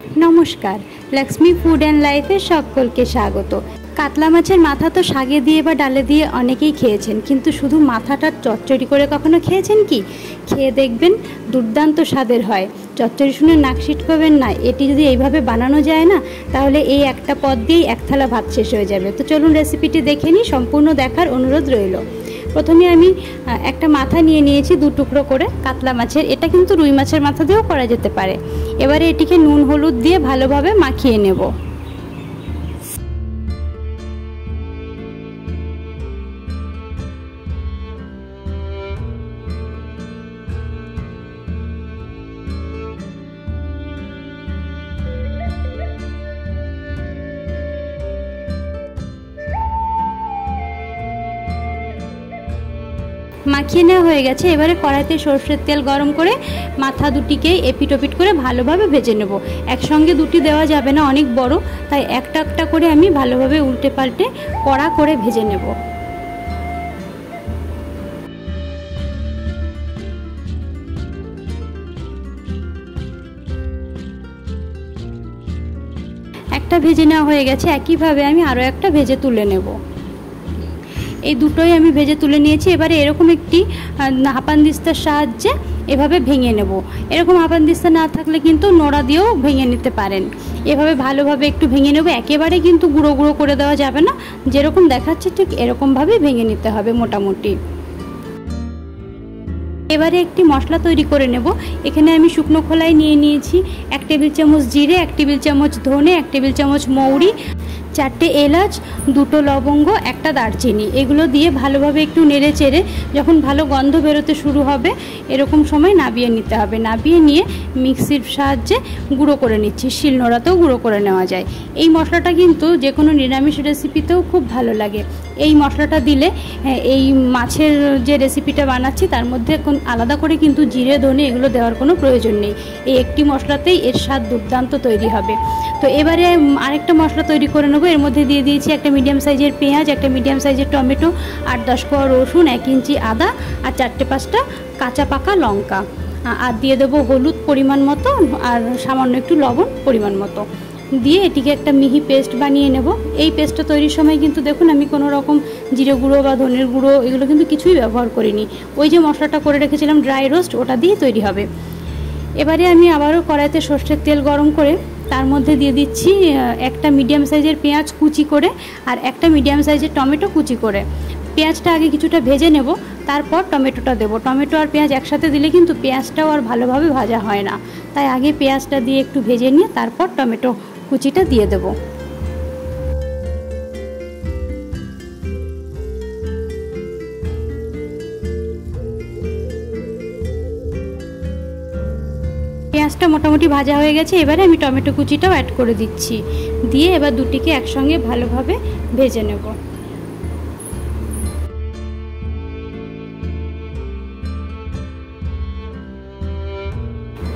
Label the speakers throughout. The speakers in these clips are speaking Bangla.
Speaker 1: नमस्कार, लक्ष्मी फूड एंड लाइफे सकलके स्वागत। कातला माछेर माथा तो शाके दिए बा डाले दिए अनेकेई खेयेछेन, किन्तु शुधु माथाटा चच्चड़ी करे कखनो खेयेछेन कि? खेये देखबेन दुर्दान्त स्वादेर हय। चच्चड़ी शुने नाक सिटकाबेन ना। एटी जोदि एइभाবে बानानो जाय ना ताहले এই একটা পদ দিয়েই এক থালা ভাত শেষ হয়ে যাবে। তো চলুন রেসিপিটি দেখে নিই, সম্পূর্ণ দেখার অনুরোধ রইল। প্রথমে আমি একটা মাথা নিয়ে নিয়েছি দু টুকরো করে কাতলা মাছের। এটা কিন্তু রুই মাছের মাথা দিয়েও করা যেতে পারে। এবারে এটিকে নুন হলুদ দিয়ে ভালোভাবে মাখিয়ে নেব। মাখিয়ে নেওয়া হয়ে গেছে। এবারে কড়াইতে সরষের তেল গরম করে মাথা দুটিকে এপিট ওপিট করে ভালোভাবে ভেজে নেব। একসঙ্গে দুটি দেওয়া যাবে না, অনেক বড়, তাই একটা একটা করে আমি ভালোভাবে উল্টে পাল্টে কড়া করে ভেজে নেব। একটা ভেজে নেওয়া হয়ে গেছে, একইভাবে আমি আরও একটা ভেজে তুলে নেব। এই দুটোই আমি ভেজে তুলে নিয়েছি। এবারে এরকম একটি হাপানদিস্তার সাহায্যে এভাবে ভেঙে নেব। এরকম হাপানদিস্তা না থাকলে কিন্তু নোড়া দিয়েও ভেঙে নিতে পারেন। এভাবে ভালোভাবে একটু ভেঙে নেব। একেবারে কিন্তু গুঁড়ো গুঁড়ো করে দেওয়া যাবে না, যেরকম দেখাচ্ছে ঠিক এরকমভাবেই ভেঙে নিতে হবে মোটামুটি। এবারে একটি মশলা তৈরি করে নেব। এখানে আমি শুকনো খোলাই নিয়ে নিয়েছি 1 টেবিল চামচ জিরে, 1 টেবিল চামচ ধনে, 1 টেবিল চামচ মৌরি, 4টে এলাচ, 2টো লবঙ্গ, একটা দারচিনি। এগুলো দিয়ে ভালোভাবে একটু নেড়ে চেড়ে যখন ভালো গন্ধ বেরোতে শুরু হবে এরকম সময় নাবিয়ে নিতে হবে। নাবিয়ে নিয়ে মিক্সির সাহায্যে গুঁড়ো করে নিচ্ছি। শিলনোড়াতেও গুঁড়ো করে নেওয়া যায়। এই মশলাটা কিন্তু যে কোনো নিরামিষ রেসিপিতেও খুব ভালো লাগে। এই মশলাটা দিলে এই মাছের যে রেসিপিটা বানাচ্ছি তার মধ্যে আলাদা করে কিন্তু জিরে ধনে এগুলো দেওয়ার কোনো প্রয়োজন নেই। এই একটি মশলাতেই এর স্বাদ দুর্দান্ত তৈরি হবে। তো এবারে আরেকটা মশলা তৈরি করে নেব। এর মধ্যে দিয়ে দিয়েছি একটা মিডিয়াম সাইজের পেঁয়াজ, একটা মিডিয়াম সাইজের টমেটো, 8-10 কোয়া রসুন, 1 ইঞ্চি আদা আর 4টে-5টা কাঁচা পাকা লঙ্কা। আর দিয়ে দেবো হলুদ পরিমাণ মতো আর সামান্য একটু লবণ পরিমাণ মতো দিয়ে এটিকে একটা মিহি পেস্ট বানিয়ে নেব। এই পেস্টটা তৈরির সময় কিন্তু দেখুন আমি কোনো রকম জিরে গুঁড়ো বা ধনের গুঁড়ো এগুলো কিন্তু কিছুই ব্যবহার করিনি। ওই যে মশলাটা করে রেখেছিলাম ড্রাই রোস্ট, ওটা দিয়ে তৈরি হবে। এবারে আমি আবারও কড়াইতে সরষের তেল গরম করে তার মধ্যে দিয়ে দিচ্ছি একটা মিডিয়াম সাইজের পেঁয়াজ কুচি করে আর একটা মিডিয়াম সাইজের টমেটো কুচি করে। পেঁয়াজটা আগে কিছুটা ভেজে নেব, তারপর টমেটোটা দেবো। টমেটো আর পেঁয়াজ একসাথে দিলে কিন্তু পেঁয়াজটাও আর ভালোভাবে ভাজা হয় না, তাই আগে পেঁয়াজটা দিয়ে একটু ভেজে নিয়ে তারপর টমেটো কুচিটা দিয়ে দেব। পেঁয়াজটা মোটামুটি ভাজা হয়ে গেছে। এবারে আমি টমেটো কুচিটাও অ্যাড করে দিচ্ছি। দিয়ে এবার দুটিকে একসঙ্গে ভালোভাবে ভেজে নেব।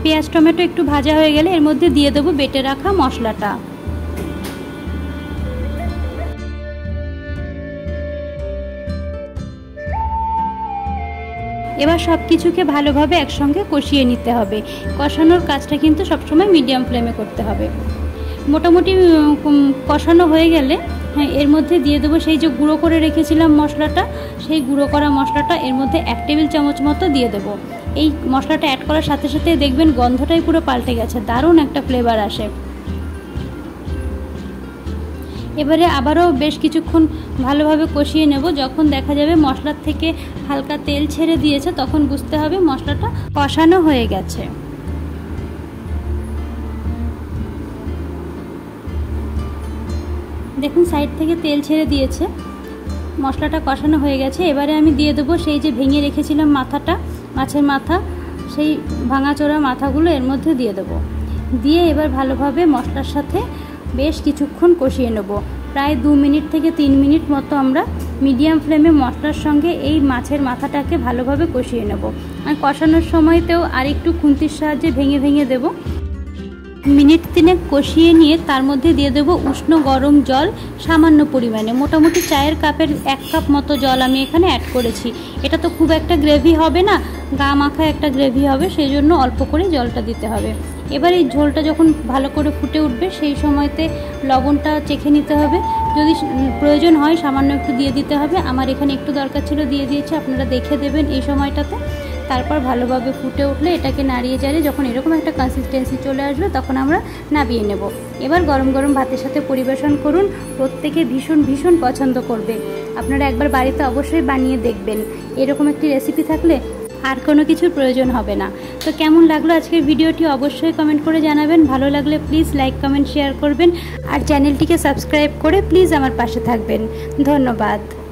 Speaker 1: পেঁয়াজ টমেটো একটু ভাজা হয়ে গেলে এর মধ্যে দিয়ে দেবো বেটে রাখা মশলাটা। এবার সব কিছুকে ভালোভাবে একসঙ্গে কষিয়ে নিতে হবে। কষানোর কাজটা কিন্তু সবসময় মিডিয়াম ফ্লেমে করতে হবে। মোটামুটি কষানো হয়ে গেলে এর মধ্যে দিয়ে দেবো সেই যে গুঁড়ো করে রেখেছিলাম মশলাটা, সেই গুঁড়ো করা মশলাটা এর মধ্যে 1 টেবিল চামচ মতো দিয়ে দেবো। এই মশলাটা অ্যাড করার সাথে সাথে দেখবেন গন্ধটাই পুরো পাল্টে গেছে, দারুণ একটা ফ্লেভার আসে। এবারে আবারও বেশ কিছুক্ষণ ভালোভাবে কষিয়ে নেব। যখন দেখা যাবে মশলার থেকে হালকা তেল ছেড়ে দিয়েছে তখন বুঝতে হবে মশলাটা কষানো হয়ে গেছে। দেখুন সাইড থেকে তেল ছেড়ে দিয়েছে, মশলাটা কষানো হয়ে গেছে। এবারে আমি দিয়ে দেবো সেই যে ভেঙে রেখেছিলাম মাথাটা, মাছের মাথা, সেই ভাঙাচোরা মাথাগুলো এর মধ্যে দিয়ে দেবো। দিয়ে এবার ভালোভাবে মশলার সাথে বেশ কিছুক্ষণ কষিয়ে নেব। প্রায় 2 মিনিট থেকে 3 মিনিট মতো আমরা মিডিয়াম ফ্লেমে মশলার সঙ্গে এই মাছের মাথাটাকে ভালোভাবে কষিয়ে নেব। আর কষানোর সময়তেও আরেকটু খুন্তির সাহায্যে ভেঙে ভেঙে দেব। মিনিট 3 কষিয়ে নিয়ে তার মধ্যে দিয়ে দেব উষ্ণ গরম জল সামান্য পরিমাণে। মোটামুটি চায়ের কাপের 1 কাপ মতো জল আমি এখানে অ্যাড করেছি। এটা তো খুব একটা গ্রেভি হবে না, গা মাখা একটা গ্রেভি হবে, সেই জন্য অল্প করে জলটা দিতে হবে। এবার এই ঝোলটা যখন ভালো করে ফুটে উঠবে সেই সময়তে লবণটা চেখে নিতে হবে, যদি প্রয়োজন হয় সামান্য একটু দিয়ে দিতে হবে। আমার এখানে একটু দরকার ছিল, দিয়ে দিয়েছি, আপনারা দেখে দেবেন এই সময়টাতে। তারপর ভালোভাবে ফুটে উঠলে এটাকে নাড়িয়ে চাড়িয়ে যখন এরকম একটা কনসিস্টেন্সি চলে আসবে তখন আমরা নামিয়ে নেব। এবার গরম গরম ভাতের সাথে পরিবেশন করুন, প্রত্যেকে ভীষণ ভীষণ পছন্দ করবে। আপনারা একবার বাড়িতে অবশ্যই বানিয়ে দেখবেন, এরকম একটি রেসিপি থাকলে আর কোনো কিছুর প্রয়োজন হবে না। তো কেমন লাগলো আজকের ভিডিওটি অবশ্যই কমেন্ট করে জানাবেন। ভালো লাগলে প্লিজ লাইক কমেন্ট শেয়ার করবেন, আর চ্যানেলটিকে সাবস্ক্রাইব করে প্লিজ আমার পাশে থাকবেন। ধন্যবাদ।